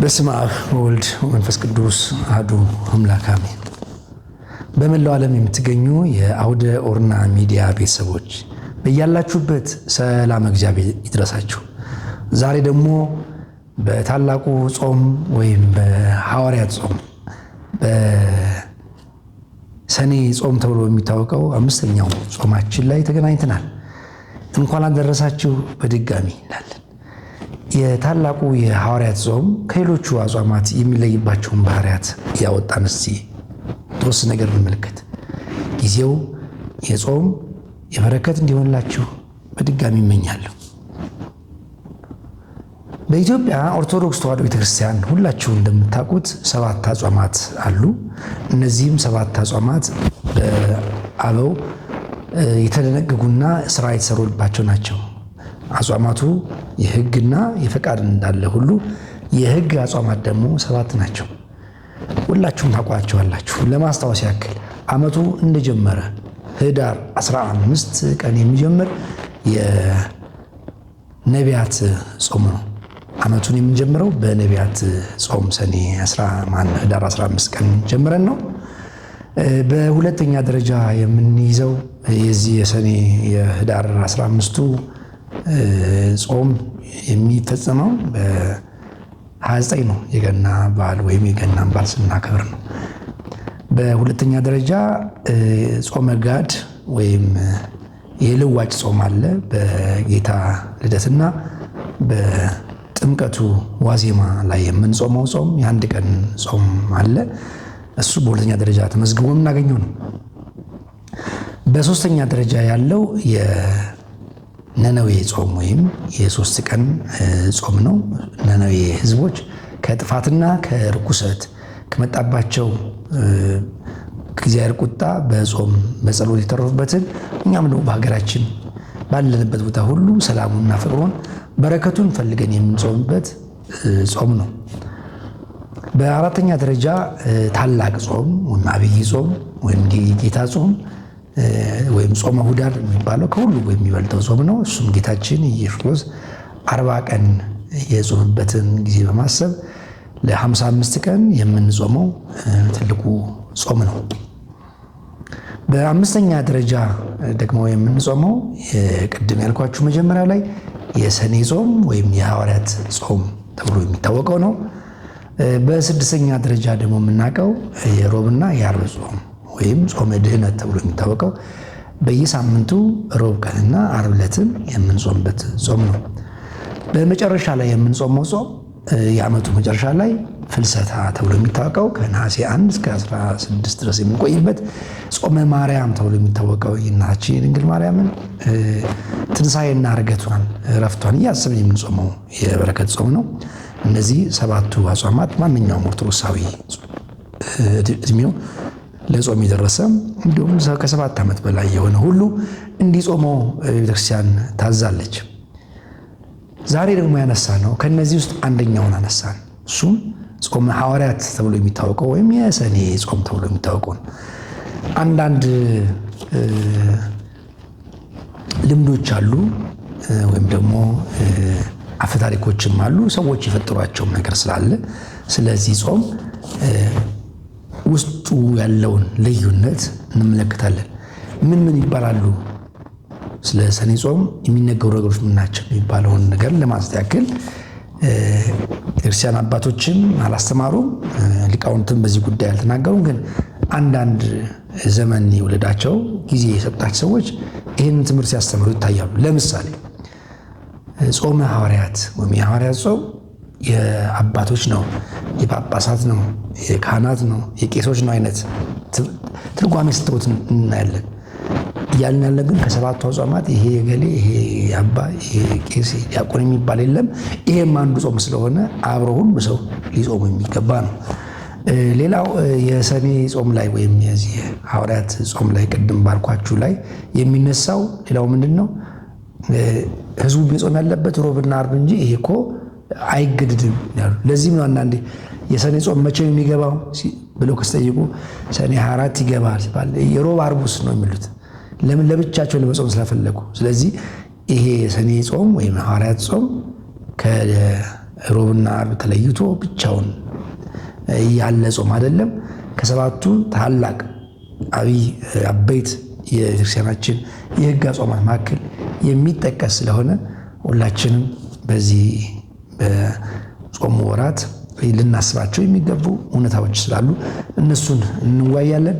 በስመ አብ ወወልድ ወመንፈስ ቅዱስ አሐዱ አምላክ አሜን። በመላው ዓለም የምትገኙ የአውደ ኦርና ሚዲያ ቤተሰቦች በያላችሁበት ሰላም እግዚአብሔር ይድረሳችሁ። ዛሬ ደግሞ በታላቁ ጾም ወይም በሐዋርያት ጾም በሰኔ ጾም ተብሎ የሚታወቀው አምስተኛው ጾማችን ላይ ተገናኝተናል። እንኳን አደረሳችሁ በድጋሚ እንላለን። የታላቁ የሐዋርያት ጾም ከሌሎቹ አጽዋማት የሚለይባቸውን ባህሪያት ያወጣን እስቲ ተወሰነ ነገር እንመልከት። ጊዜው የጾም የበረከት እንዲሆንላችሁ በድጋሚ እመኛለሁ። በኢትዮጵያ ኦርቶዶክስ ተዋሕዶ ቤተክርስቲያን ሁላችሁ እንደምታውቁት 7 አጽዋማት አሉ። እነዚህም 7 አጽዋማት በአበው የተደነገጉና ስራ የተሰሩባቸው ናቸው። አጽዋማቱ የሕግና የፈቃድ እንዳለ ሁሉ የሕግ አጽዋማት ደግሞ 7 ናቸው። ሁላችሁም ታውቋቸዋላችሁ። ለማስታወስ ያክል ዓመቱ እንደጀመረ ህዳር 15 ቀን የሚጀምር የነቢያት ጾም ነው። ዓመቱን የምንጀምረው በነቢያት ጾም ሰኔ ህዳር 15 ቀን ጀምረን ነው። በሁለተኛ ደረጃ የምንይዘው የዚህ የሰኔ የህዳር 15ቱ ጾም የሚፈጸመው በ29 ነው። የገና በዓል ወይም የገናን በዓል ስናከብር ነው። በሁለተኛ ደረጃ ጾመ ጋድ ወይም የልዋጭ ጾም አለ። በጌታ ልደትና በጥምቀቱ ዋዜማ ላይ የምንጾመው ጾም የአንድ ቀን ጾም አለ። እሱ በሁለተኛ ደረጃ ተመዝግቦ የምናገኘው ነው። በሶስተኛ ደረጃ ያለው ነነዌ ጾም ወይም የ3 ቀን ጾም ነው። ነነዌ ህዝቦች ከጥፋትና ከርኩሰት ከመጣባቸው ከእግዚአብሔር ቁጣ በጾም በጸሎት የተረፉበትን እኛም ደግሞ በሀገራችን ባለንበት ቦታ ሁሉ ሰላሙና ፍቅሩን በረከቱን ፈልገን የምንጾምበት ጾም ነው። በአራተኛ ደረጃ ታላቅ ጾም ወይም አብይ ጾም ወይም ጌታ ጾም ወይም ጾመ ሁዳር የሚባለው ከሁሉ የሚበልጠው ጾም ነው። እሱም ጌታችን ኢየሱስ ክርስቶስ 40 ቀን የጾምበትን ጊዜ በማሰብ ለ55 ቀን የምንጾመው ትልቁ ጾም ነው። በአምስተኛ ደረጃ ደግሞ የምንጾመው ቅድም ያልኳችሁ መጀመሪያ ላይ የሰኔ ጾም ወይም የሐዋርያት ጾም ተብሎ የሚታወቀው ነው። በስድስተኛ ደረጃ ደግሞ የምናውቀው የሮብና የዓርብ ጾም ወይም ጾመ ድህነት ተብሎ የሚታወቀው በየሳምንቱ ሮብ ቀንና ዓርብ ዕለትን የምንጾምበት ጾም ነው። በመጨረሻ ላይ የምንጾመው ጾም የዓመቱ መጨረሻ ላይ ፍልሰታ ተብሎ የሚታወቀው ከነሐሴ 1 እስከ 16 ድረስ የምንቆይበት ጾመ ማርያም ተብሎ የሚታወቀው የእናታችን የድንግል ማርያምን ትንሣኤና ዕርገቷን ዕረፍቷን እያሰብን የምንጾመው የበረከት ጾም ነው። እነዚህ 7ቱ አጽዋማት ማንኛውም ኦርቶዶክሳዊ እድሜው ለጾም የደረሰ እንዲሁም ከ7 ዓመት በላይ የሆነ ሁሉ እንዲጾመው ቤተክርስቲያን ታዛለች። ዛሬ ደግሞ ያነሳ ነው ከነዚህ ውስጥ አንደኛውን አነሳን። እሱም ጾመ ሐዋርያት ተብሎ የሚታወቀው ወይም የሰኔ ጾም ተብሎ የሚታወቀው ነው። አንዳንድ ልምዶች አሉ ወይም ደግሞ አፈታሪኮችም አሉ። ሰዎች የፈጠሯቸውም ነገር ስላለ ስለዚህ ጾም ውስጡ ያለውን ልዩነት እንመለከታለን። ምን ይባላሉ? ስለ ሰኔ ጾም የሚነገሩ ነገሮች ምን ናቸው የሚባለውን ነገር ለማንሳት ያክል ቤተክርስቲያን አባቶችም አላስተማሩም፣ ሊቃውንትም በዚህ ጉዳይ አልተናገሩም። ግን አንዳንድ ዘመን የወለዳቸው ጊዜ የሰጣቸው ሰዎች ይህንን ትምህርት ሲያስተምሩ ይታያሉ። ለምሳሌ ጾመ ሐዋርያት ወይም የሐዋርያት ጾም የአባቶች ነው፣ የጳጳሳት ነው፣ የካህናት ነው፣ የቄሶች ነው አይነት ትርጓሜ ስተውት እናያለን። እያልን ያለ ግን ከ7ቱ አጽዋማት ይሄ የገሌ ይሄ አባ ይሄ ቄስ ዲያቆን የሚባል የለም። ይሄም አንዱ ጾም ስለሆነ አብሮ ሁሉ ሰው ሊጾሙ የሚገባ ነው። ሌላው የሰኔ ጾም ላይ ወይም የዚህ ሐዋርያት ጾም ላይ ቅድም ባልኳችሁ ላይ የሚነሳው ሌላው ምንድን ነው? ህዝቡ ጾም ያለበት ሮብና ዓርብ እንጂ ይሄ እኮ አይገድድም ይላሉ። ለዚህም ነው አንዳንዴ የሰኔ ጾም መቼ ነው የሚገባው ብለው ከስጠይቁ ሰኔ 24 ይገባል ሲባል የሮብ ዓርቡስ ነው የሚሉት። ለምን? ለብቻቸው ለመጾም ስለፈለጉ። ስለዚህ ይሄ የሰኔ ጾም ወይም ሐዋርያት ጾም ሮብና ዓርብ ተለይቶ ብቻውን ያለ ጾም አይደለም። ከሰባቱ ታላቅ አበይት የቤተክርስቲያናችን የሕግ አጽዋማት መካከል የሚጠቀስ ስለሆነ ሁላችንም በዚህ በጾሙ ወራት ልናስባቸው የሚገቡ እውነታዎች ስላሉ እነሱን እንወያያለን።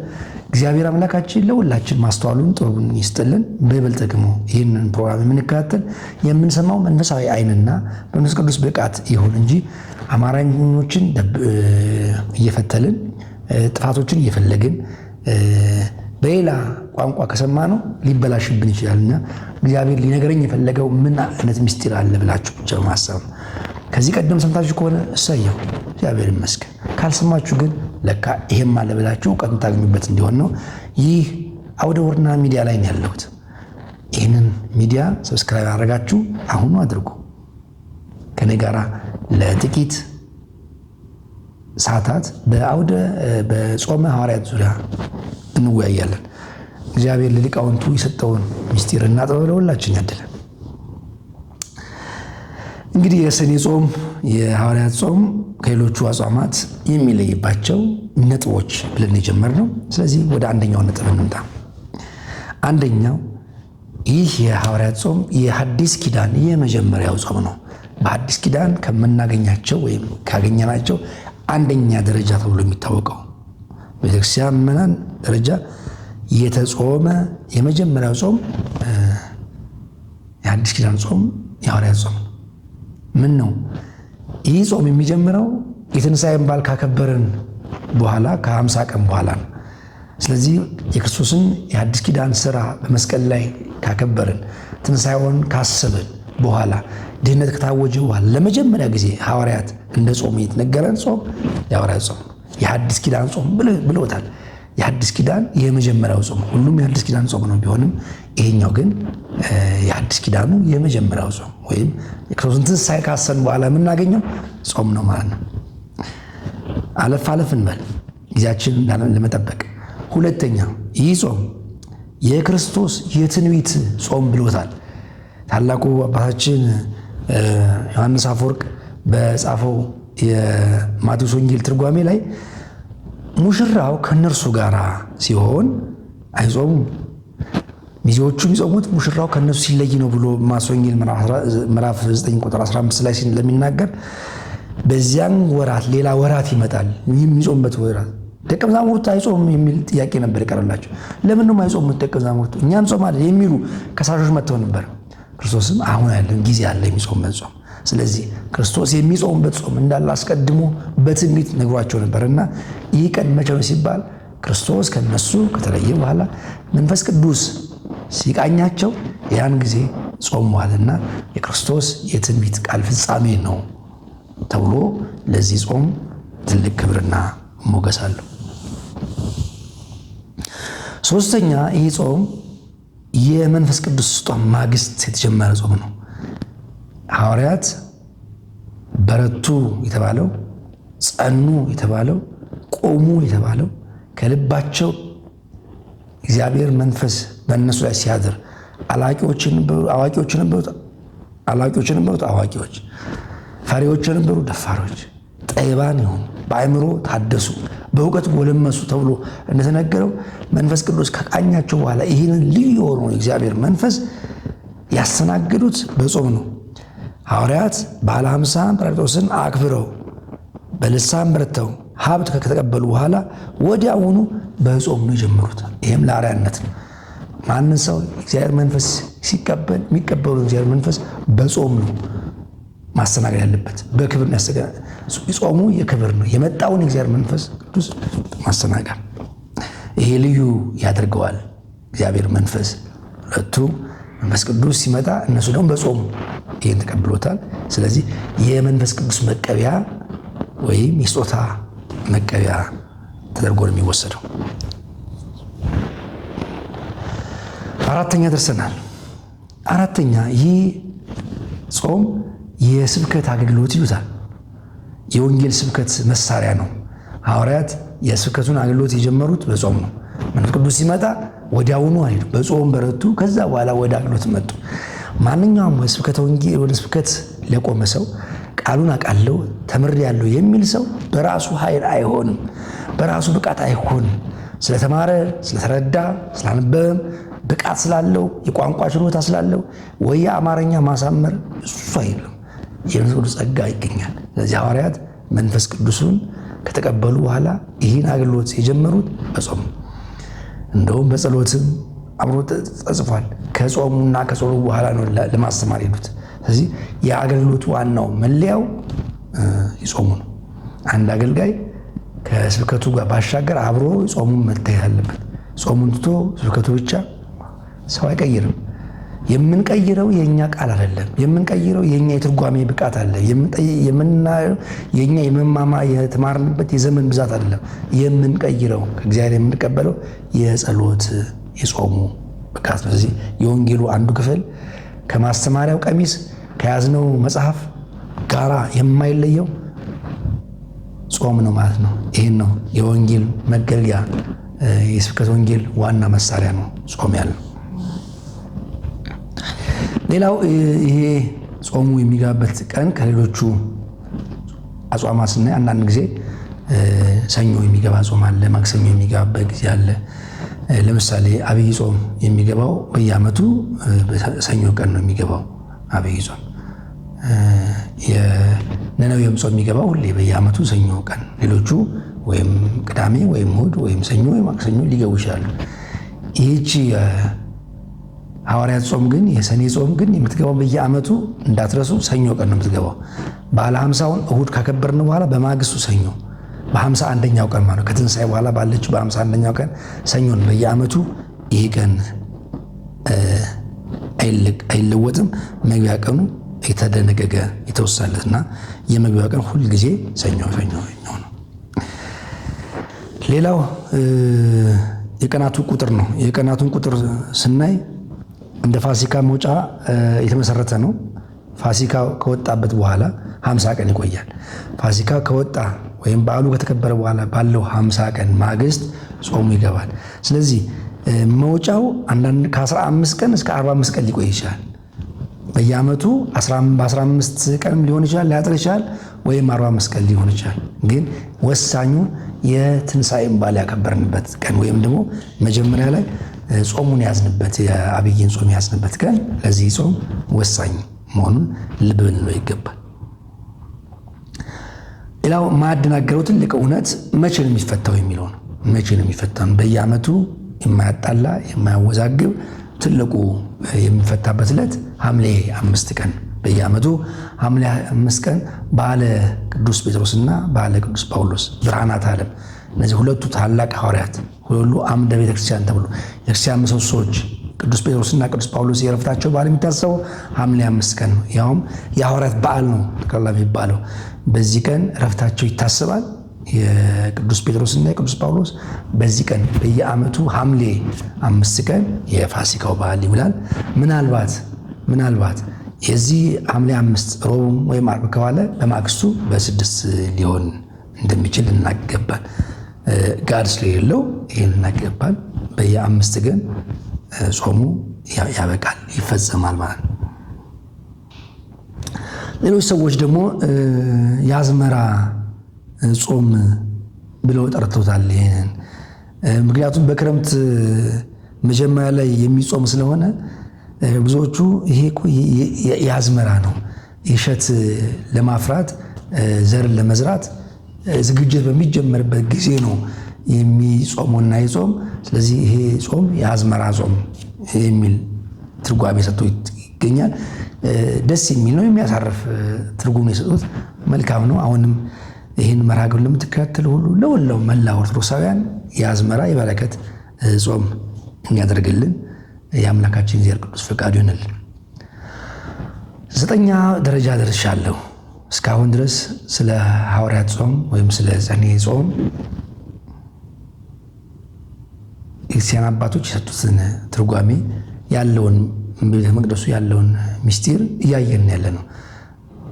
እግዚአብሔር አምላካችን ለሁላችን ማስተዋሉን ጥበቡን ይስጥልን። በይበልጥ ደግሞ ይህንን ፕሮግራም የምንከታተል የምንሰማው መንፈሳዊ ዓይንና በመንፈስ ቅዱስ ብቃት ይሁን እንጂ አማርኞችን እየፈተልን ጥፋቶችን እየፈለግን በሌላ ቋንቋ ከሰማነው ሊበላሽብን ይችላልና እግዚአብሔር ሊነገረኝ የፈለገው ምን አይነት ምስጢር አለ ብላችሁ ብቻ ማሰብ ነው። ከዚህ ቀደም ሰምታችሁ ከሆነ እሰየው፣ እግዚአብሔር ይመስገን። ካልሰማችሁ ግን ለካ ይሄም አለ ብላችሁ እውቀት ታገኙበት እንዲሆን ነው። ይህ አውደ ወርና ሚዲያ ላይ ነው ያለሁት። ይህንን ሚዲያ ሰብስክራይብ አድርጋችሁ አሁኑ አድርጉ። ከኔ ጋራ ለጥቂት ሰዓታት በጾመ ሐዋርያት ዙሪያ እንወያያለን። እግዚአብሔር ለሊቃውንቱ የሰጠውን ምስጢርና ጥበብ ለሁላችን ያድለን። እንግዲህ የሰኔ ጾም የሐዋርያት ጾም ከሌሎቹ አጽዋማት የሚለይባቸው ነጥቦች ብለን የጀመርነው። ስለዚህ ወደ አንደኛው ነጥብ እንምጣ። አንደኛው ይህ የሐዋርያት ጾም የሐዲስ ኪዳን የመጀመሪያው ጾም ነው። በሐዲስ ኪዳን ከምናገኛቸው ወይም ካገኘናቸው አንደኛ ደረጃ ተብሎ የሚታወቀው ቤተክርስቲያን ምዕመናን ደረጃ የተጾመ የመጀመሪያው ጾም የሐዲስ ኪዳን ጾም የሐዋርያት ጾም ነው። ምን ነው ይህ ጾም የሚጀምረው የትንሣኤን በዓል ካከበርን በኋላ ከ50 ቀን በኋላ ነው። ስለዚህ የክርስቶስን የሐዲስ ኪዳን ሥራ በመስቀል ላይ ካከበርን ትንሣኤውን ካሰብን በኋላ ድህነት ከታወጀ በኋላ ለመጀመሪያ ጊዜ ሐዋርያት እንደ ጾም የተነገረን ጾም የሐዋርያት ጾም የሐዲስ ኪዳን ጾም ብለውታል። የሐዲስ ኪዳን የመጀመሪያው ጾም፣ ሁሉም የሐዲስ ኪዳን ጾም ነው ቢሆንም ይሄኛው ግን የሐዲስ ኪዳኑ የመጀመሪያው ጾም ወይም የክርስቶስን ትንሣኤ ካሰብን በኋላ የምናገኘው ጾም ነው ማለት ነው። አለፍ አለፍ እንበል ጊዜያችንን ለመጠበቅ። ሁለተኛ ይህ ጾም የክርስቶስ የትንቢት ጾም ብሎታል። ታላቁ አባታችን ዮሐንስ አፈወርቅ በጻፈው የማቴዎስ ወንጌል ትርጓሜ ላይ ሙሽራው ከነርሱ ጋር ሲሆን አይጾሙም፣ ሚዜዎቹ የሚጾሙት ሙሽራው ከነሱ ሲለይ ነው ብሎ ማቴዎስ ወንጌል ምዕራፍ 9 ቁጥር 15 ላይ ስለሚናገር በዚያን ወራት ሌላ ወራት ይመጣል፣ የሚጾምበት ወራት። ደቀ መዛሙርት አይጾሙም የሚል ጥያቄ ነበር የቀረላቸው። ለምን ነው አይጾሙት ደቀ መዛሙርቱ? እኛም ጾማለን የሚሉ ከሳሾች መጥተው ነበር። ክርስቶስም አሁን ያለን ጊዜ አለ የሚጾምበት ጾም። ስለዚህ ክርስቶስ የሚጾምበት ጾም እንዳለ አስቀድሞ በትንቢት ነግሯቸው ነበርና ይህ ቀን መቼ ነው ሲባል ክርስቶስ ከነሱ ከተለየ በኋላ መንፈስ ቅዱስ ሲቃኛቸው ያን ጊዜ ጾመዋልና የክርስቶስ የትንቢት ቃል ፍጻሜ ነው ተብሎ ለዚህ ጾም ትልቅ ክብርና ሞገስ አለው። ሶስተኛ ይህ ጾም የመንፈስ ቅዱስ ስጦታ ማግስት የተጀመረ ጾም ነው። ሐዋርያት በረቱ የተባለው፣ ጸኑ የተባለው፣ ቆሙ የተባለው ከልባቸው እግዚአብሔር መንፈስ በእነሱ ላይ ሲያድር አዋቂዎች ነበሩት፣ አዋቂዎች፣ ፈሪዎች ነበሩ፣ ደፋሮች፣ ጠቢባን የሆኑ በአእምሮ ታደሱ፣ በእውቀት ጎለመሱ ተብሎ እንደተነገረው መንፈስ ቅዱስ ከቃኛቸው በኋላ ይህንን ልዩ የሆነውን እግዚአብሔር መንፈስ ያስተናገዱት በጾም ነው። ሐዋርያት በዓለ ሃምሳ ጰራቅሊጦስን አክብረው በልሳን በርተው ሀብት ከተቀበሉ በኋላ ወዲያውኑ በጾም ነው የጀመሩት። ይህም ለአርአያነት ነው። ማንን ሰው እግዚአብሔር መንፈስ ሲቀበል የሚቀበሉ እግዚአብሔር መንፈስ በጾም ነው ማስተናገድ ያለበት፣ በክብር ነው ያስተናገድ። ጾሙ የክብር ነው። የመጣውን እግዚአብሔር መንፈስ ቅዱስ ማስተናገድ ይሄ ልዩ ያደርገዋል። እግዚአብሔር መንፈስ ሁለቱ መንፈስ ቅዱስ ሲመጣ እነሱ ደግሞ በጾም ይህን ተቀብሎታል። ስለዚህ የመንፈስ ቅዱስ መቀበያ ወይም የስጦታ መቀበያ ተደርጎ ነው የሚወሰደው። አራተኛ ደርሰናል። አራተኛ ይህ ጾም የስብከት አገልግሎት ይሉታል። የወንጌል ስብከት መሳሪያ ነው። ሐዋርያት የስብከቱን አገልግሎት የጀመሩት በጾም ነው። መንፈስ ቅዱስ ሲመጣ ወዲያውኑ አይሄዱ፣ በጾም በረቱ። ከዛ በኋላ ወደ አገልግሎት መጡ። ማንኛውም ወደ ስብከት ለቆመ ሰው ቃሉን አውቃለሁ ተምሬያለሁ የሚል ሰው በራሱ ኃይል አይሆንም፣ በራሱ ብቃት አይሆንም። ስለተማረ፣ ስለተረዳ፣ ስላነበበም ብቃት ስላለው የቋንቋ ችሎታ ስላለው ወይ የአማርኛ ማሳመር እሱ አይደለም። የመንፈስ ቅዱስ ጸጋ ይገኛል። ስለዚህ ሐዋርያት መንፈስ ቅዱስን ከተቀበሉ በኋላ ይህን አገልግሎት የጀመሩት በጾም እንደውም በጸሎትም አብሮ ተጽፏል። ከጾሙና ከጸሎቱ በኋላ ነው ለማስተማር ሄዱት። ስለዚህ የአገልግሎቱ ዋናው መለያው ይጾሙ ነው። አንድ አገልጋይ ከስብከቱ ጋር ባሻገር አብሮ ጾሙን መታየት አለበት። ጾሙን ትቶ ስብከቱ ብቻ ሰው አይቀይርም። የምንቀይረው የኛ ቃል አይደለም። የምንቀይረው የኛ የትርጓሜ ብቃት አለ። የምናየው የኛ የመማማ የተማርንበት የዘመን ብዛት አይደለም። የምንቀይረው ከእግዚአብሔር የምንቀበለው የጸሎት የጾሙ ብቃት ነው። ስለዚህ የወንጌሉ አንዱ ክፍል ከማስተማሪያው ቀሚስ ከያዝነው መጽሐፍ ጋራ የማይለየው ጾም ነው ማለት ነው። ይህን ነው የወንጌል መገልገያ የስብከት ወንጌል ዋና መሳሪያ ነው ጾም ያለው። ሌላው ይሄ ጾሙ የሚገባበት ቀን ከሌሎቹ አጽዋማት ስናይ አንዳንድ ጊዜ ሰኞ የሚገባ ጾም አለ፣ ማክሰኞ የሚገባበት ጊዜ አለ። ለምሳሌ አብይ ጾም የሚገባው በየዓመቱ ሰኞ ቀን ነው የሚገባው አብይ ጾም። የነነዌም ጾም የሚገባው ሁሌ በየዓመቱ ሰኞ ቀን፣ ሌሎቹ ወይም ቅዳሜ ወይም እሑድ ወይም ሰኞ ወይም ማክሰኞ ሊገቡ ይችላሉ። ይህቺ ሐዋርያት ጾም ግን የሰኔ ጾም ግን የምትገባው በየዓመቱ እንዳትረሱ ሰኞ ቀን ነው የምትገባው። በዓለ ሀምሳውን እሑድ ካከበርን በኋላ በማግስቱ ሰኞ በ51ኛው ቀን ማለት ከትንሣኤ በኋላ ባለችው በ51ኛው ቀን ሰኞን በየዓመቱ ይህ ቀን አይለወጥም። መግቢያ ቀኑ የተደነገገ የተወሰነለትና የመግቢያ ቀን ሁል ጊዜ ሰኞ ነው። ሌላው የቀናቱ ቁጥር ነው። የቀናቱን ቁጥር ስናይ እንደ ፋሲካ መውጫ የተመሰረተ ነው። ፋሲካ ከወጣበት በኋላ 50 ቀን ይቆያል። ፋሲካ ከወጣ ወይም በዓሉ ከተከበረ በኋላ ባለው 50 ቀን ማግስት ጾሙ ይገባል። ስለዚህ መውጫው አንዳንድ ከ15 ቀን እስከ 45 ቀን ሊቆይ ይችላል። በየዓመቱ በ15 ቀንም ሊሆን ይችላል፣ ሊያጥር ይችላል፣ ወይም 45 ቀን ሊሆን ይችላል። ግን ወሳኙ የትንሣኤን በዓል ያከበርንበት ቀን ወይም ደግሞ መጀመሪያ ላይ ጾሙን ያዝንበት የአብይን ጾም ያዝንበት ቀን ለዚህ ጾም ወሳኝ መሆኑን ልብ ልንለው ይገባል። ሌላው ማያደናገረው ትልቅ እውነት መቼ ነው የሚፈታው የሚለው ነው። መቼ ነው የሚፈታው? በየዓመቱ የማያጣላ የማያወዛግብ ትልቁ የሚፈታበት ዕለት ሐምሌ 5 ቀን በየዓመቱ ሐምሌ 5 ቀን በዓለ ቅዱስ ጴጥሮስና በዓለ ቅዱስ ጳውሎስ ብርሃናት ዓለም እነዚህ ሁለቱ ታላቅ ሐዋርያት ሁሉ አምደ ቤተክርስቲያን ተብሎ የክርስቲያን ምሰሶዎች ቅዱስ ጴጥሮስና ቅዱስ ጳውሎስ የዕረፍታቸው በዓል የሚታሰበው ሐምሌ 5 ቀን ነው። ያውም የሐዋርያት በዓል ነው ጠቅላላ የሚባለው። በዚህ ቀን ዕረፍታቸው ይታሰባል። የቅዱስ ጴጥሮስና የቅዱስ ጳውሎስ በዚህ ቀን በየዓመቱ ሐምሌ 5 ቀን የፋሲካው በዓል ይውላል። ምናልባት የዚህ ሐምሌ 5 ሮብ ወይም ዓርብ ከዋለ በማግስቱ በ6 ሊሆን እንደሚችል እናገባል። ጋር ስለሌለው ይህን እናገባል። በየ5 ቀን ጾሙ ያበቃል፣ ይፈጸማል ማለት ነው። ሌሎች ሰዎች ደግሞ የአዝመራ ጾም ብለው ጠርተውታል ይሄንን። ምክንያቱም በክረምት መጀመሪያ ላይ የሚጾም ስለሆነ ብዙዎቹ ይሄ እኮ የአዝመራ ነው፣ እሸት ለማፍራት ዘርን ለመዝራት ዝግጅት በሚጀመርበት ጊዜ ነው የሚጾሙና ይጾም። ስለዚህ ይሄ ጾም የአዝመራ ጾም የሚል ትርጓሜ ሰጥቶ ይገኛል። ደስ የሚል ነው፣ የሚያሳርፍ ትርጉም የሰጡት መልካም ነው። አሁንም ይህን መርሃ ግብር ለምትከታተሉ ሁሉ ለወላው መላ ኦርቶዶክሳውያን የአዝመራ የበረከት ጾም እንዲያደርግልን የአምላካችን እግዚአብሔር ቅዱስ ፈቃዱ ይሆንልን። 9ኛ ደረጃ ደርሻለሁ። እስካሁን ድረስ ስለ ሐዋርያት ጾም ወይም ስለ ሰኔ ጾም የክርስቲያን አባቶች የሰጡትን ትርጓሜ ያለውን ቤተ መቅደሱ ያለውን ምስጢር እያየን ያለ ነው።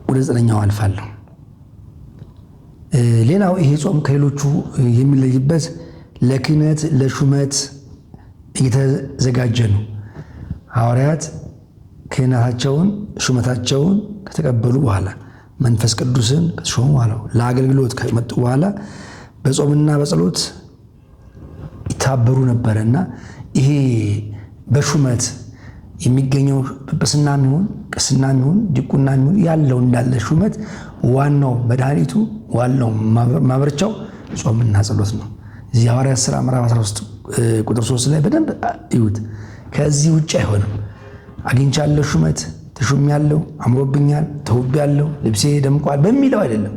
ወደ 9ኛው አልፋለሁ። ሌላው ይሄ ጾም ከሌሎቹ የሚለይበት ለክህነት ለሹመት እየተዘጋጀ ነው። ሐዋርያት ክህነታቸውን ሹመታቸውን ከተቀበሉ በኋላ መንፈስ ቅዱስን ሾሙ አለው። ለአገልግሎት ከመጡ በኋላ በጾምና በጸሎት ይታበሩ ነበረና ይሄ በሹመት የሚገኘው ጵጵስናም ይሁን ቅስናም ይሁን ዲቁናም ይሁን ያለው እንዳለ ሹመት ዋናው መድኃኒቱ ዋናው ማብረቻው ጾምና ጸሎት ነው። እዚህ ሐዋርያት ሥራ ምዕራፍ 13 ቁጥር 3 ላይ በደንብ ይሁት። ከዚህ ውጭ አይሆንም። አግኝቻለሁ ሹመት ተሹሜያለሁ፣ አምሮብኛል፣ ተውቤያለሁ፣ ልብሴ ደምቋል በሚለው አይደለም።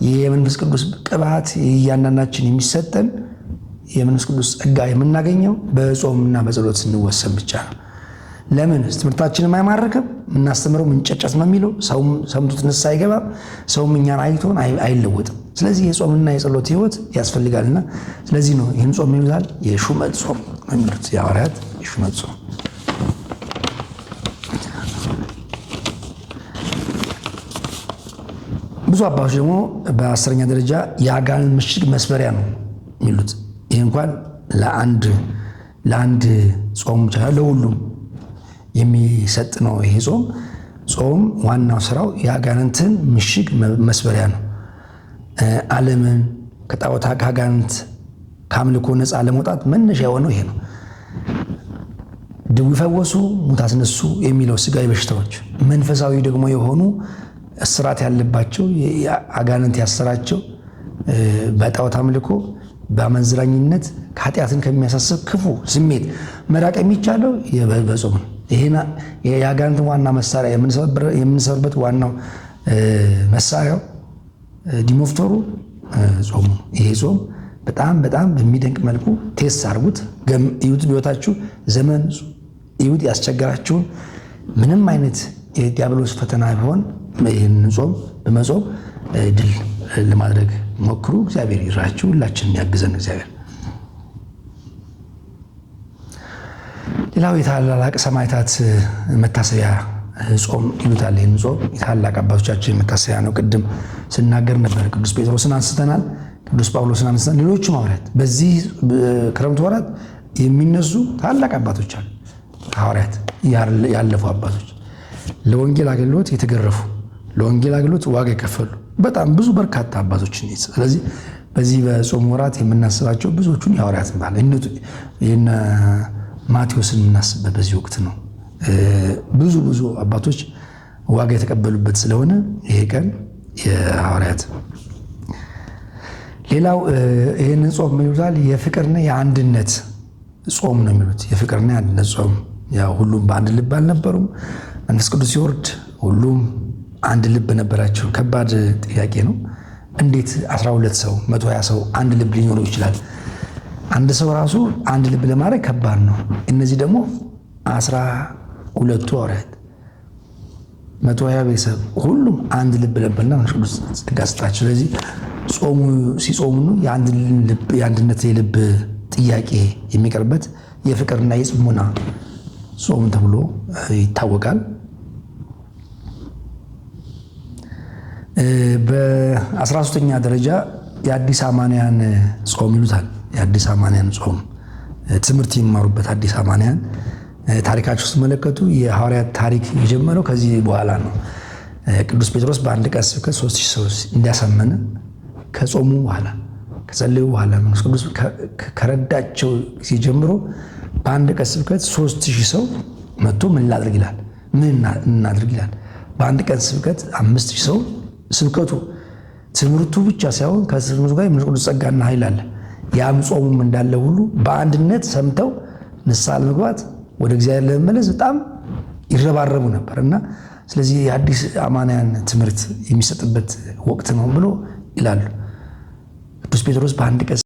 ይህ የመንፈስ ቅዱስ ቅባት እያንዳንዳችን የሚሰጠን የመንፈስ ቅዱስ ጸጋ የምናገኘው በጾምና በጸሎት ስንወሰን ብቻ ነው። ለምን ትምህርታችንም አይማረክም፣ የምናስተምረው ምንጨጨት ነው የሚለው ሰውም ሰምቶት ንስሐ አይገባም፣ ሰውም እኛን አይቶን አይለወጥም። ስለዚህ የጾምና የጸሎት ህይወት ያስፈልጋልና ስለዚህ ነው ይህን ጾም ይሉታል የሹመት ጾም የሚሉት የሐዋርያት የሹመት ጾም። ብዙ አባቶች ደግሞ በ10ኛ ደረጃ የአጋንንት ምሽግ መስበሪያ ነው የሚሉት። ይህ እንኳን ለአንድ ጾም ብቻ ለሁሉም የሚሰጥ ነው። ይሄ ጾም ዋናው ስራው የአጋንንትን ምሽግ መስበሪያ ነው። ዓለምን ከጣዖታ ከአጋንንት ከአምልኮ ነፃ ለመውጣት መነሻ የሆነው ይሄ ነው። ድውይ ፈወሱ፣ ሙት አስነሱ የሚለው ስጋዊ በሽታዎች፣ መንፈሳዊ ደግሞ የሆኑ እስራት ያለባቸው አጋንንት ያሰራቸው በጣዖት አምልኮ በአመንዝራኝነት ኃጢአትን ከሚያሳስብ ክፉ ስሜት መራቅ የሚቻለው በጾም ነው። ይሄና የአጋንንትን ዋና መሳሪያ የምንሰብርበት ዋናው መሳሪያው ዲሞፍተሩ ጾሙ ነው። ይሄ ጾም በጣም በጣም በሚደንቅ መልኩ ቴስት አድርጉት፣ እዩት። ህይወታችሁ ዘመን እዩት። ያስቸገራችሁን ምንም አይነት የዲያብሎስ ፈተና ቢሆን ይህን ጾም በመጾም ድል ለማድረግ ሞክሩ። እግዚአብሔር ይራችሁ፣ ሁላችንም ያግዘን እግዚአብሔር። ሌላው የታላላቅ ሰማዕታት መታሰቢያ ጾም ይሉታል። ይህን ጾም የታላቅ አባቶቻችን መታሰቢያ ነው። ቅድም ስናገር ነበር። ቅዱስ ጴጥሮስን አንስተናል፣ ቅዱስ ጳውሎስን አንስተናል፣ ሌሎችም ሐዋርያት በዚህ ክረምት ወራት የሚነሱ ታላቅ አባቶች አሉ። ሐዋርያት ያለፉ አባቶች ለወንጌል አገልግሎት የተገረፉ፣ ለወንጌል አገልግሎት ዋጋ የከፈሉ በጣም ብዙ በርካታ አባቶችን። ስለዚህ በዚህ በጾም ወራት የምናስባቸው ብዙዎቹን የሐዋርያትን ባለ የነ ማቴዎስን የምናስብበት በዚህ ወቅት ነው። ብዙ አባቶች ዋጋ የተቀበሉበት ስለሆነ ይሄ ቀን የሐዋርያት። ሌላው ይህንን ጾም ይሉታል የፍቅርና የአንድነት ጾም ነው የሚሉት። የፍቅርና የአንድነት ጾም ያው ሁሉም በአንድ ልብ አልነበሩም። መንፈስ ቅዱስ ሲወርድ ሁሉም አንድ ልብ ነበራቸው። ከባድ ጥያቄ ነው። እንዴት 12 ሰው 120 ሰው አንድ ልብ ሊኖረው ይችላል? አንድ ሰው ራሱ አንድ ልብ ለማድረግ ከባድ ነው። እነዚህ ደግሞ 12ቱ ሐዋርያት 120 ቤተሰብ ሁሉም አንድ ልብ ነበርና መንፈስ ቅዱስ ጸጋ ሰጣቸው። ስለዚህ ጾሙ ሲጾሙ የአንድነት የልብ ጥያቄ የሚቀርበት የፍቅርና የጽሙና ጾም ተብሎ ይታወቃል። በ13ኛ ደረጃ የአዲስ አማንያን ጾም ይሉታል። የአዲስ አማንያን ጾም ትምህርት የሚማሩበት አዲስ አማንያን ታሪካቸው ስትመለከቱ የሐዋርያት ታሪክ የጀመረው ከዚህ በኋላ ነው። ቅዱስ ጴጥሮስ በአንድ ቀን ስብከት 3000 ሰው እንዲያሳመነ ከጾሙ በኋላ ከጸለዩ በኋላ መንፈስ ቅዱስ ከረዳቸው ጊዜ ጀምሮ በአንድ ቀን ስብከት 3000 ሰው መጥቶ ምን ላድርግ ይላል፣ ምን እናድርግ ይላል። በአንድ ቀን ስብከት 5000 ሰው ስብከቱ ትምህርቱ ብቻ ሳይሆን ከትምህርቱ ጋር የመንፈስ ቅዱስ ጸጋና ኃይል አለ። ያም ጾሙም እንዳለ ሁሉ በአንድነት ሰምተው ንስሐ ለመግባት ወደ እግዚአብሔር ለመመለስ በጣም ይረባረቡ ነበር እና ስለዚህ የአዲስ አማንያን ትምህርት የሚሰጥበት ወቅት ነው ብሎ ይላሉ። ቅዱስ ጴጥሮስ በአንድ ቀን